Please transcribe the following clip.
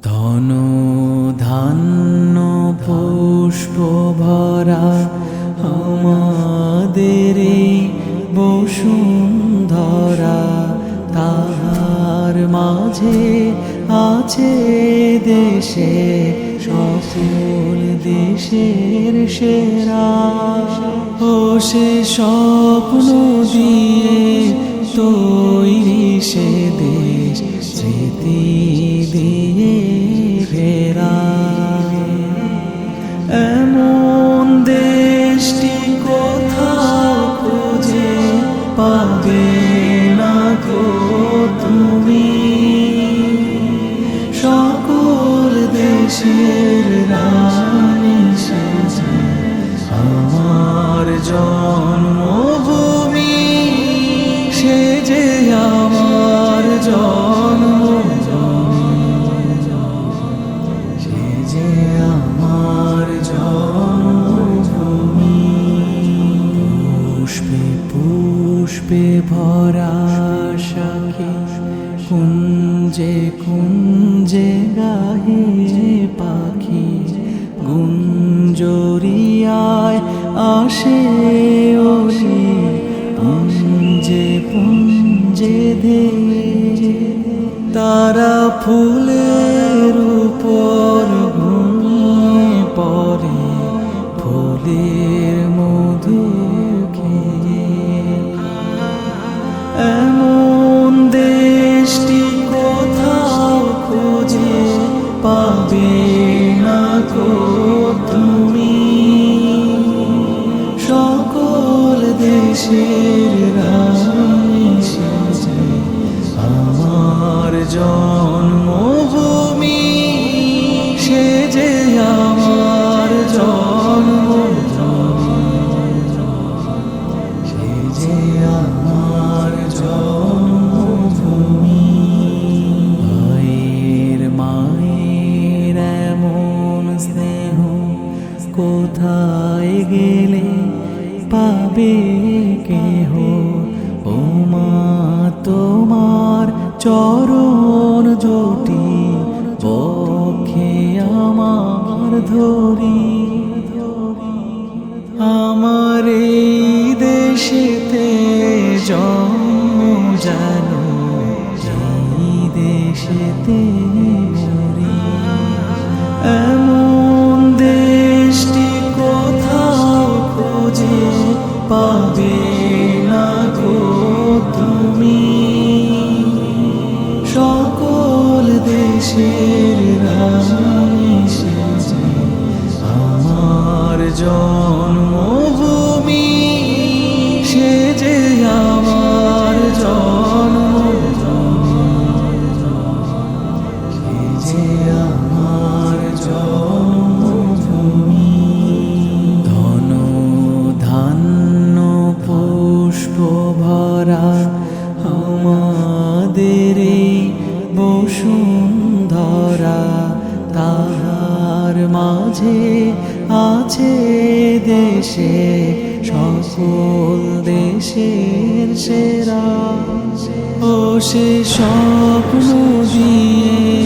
ধন ধান্য পুষ্প ভরা আমাদের এই বসুন্ধরা, তাহার মাঝে আছে দেশে সকল দেশের সেরা। ও সে স্বপ্ন দিয়ে তৈরি সে দেশ, স্মৃতি দিয়ে ফেরা। এমন দেশটি কোথাও খুঁজে পাবে না গো তুমি, সকল দেশের রানী সেজে আমার জন্মভূমি, সে যে আমার জন্মভূমি, সে যে আমার জন্মভূমি। পুষ্পে পুষ্পে ভরা শাখে কুঞ্জে কুঞ্জে গাহে পাখি, গুঞ্জরিয়ায় আসে ওলি পুঞ্জে পুঞ্জে ধে। তারা ফুলের উপর ঘুমিয়ে পড়ে, ফুলের মধু খেয়ে। এমন দেশটি কোথাও খুঁজে পাবে না গো তুমি, সকল দেশের রানী সেজে আমার জন্মভূমি, সে যে আমার জন্মভূমি, সে যে আমার জন্মভূমি। ভাইয়ের মায়ের এমন স্নেহ কোথায় গেলে পাবে কেহ, ও মা তোমার চরণ জুটি বক্ষে আমার ধরি। আমার এই দেশেতে জন্ম জানো, এই দেশেতে মরি। এমন দেশটি কোথাও খুঁজে পাবে না গো তুমি, সকল দেশের রানী সেজে আমার জন্মভূমি, সে যে আমার জন্মভূমি, সে যে আমার জন্মভূমি। ধন ধান্য পুষ্প ভরা আমাদের এই বসুন্ধরা, তাহার মাঝে আছে দেশে সকল দেশের সেরা। ও সে স্বপ্ন দিয়ে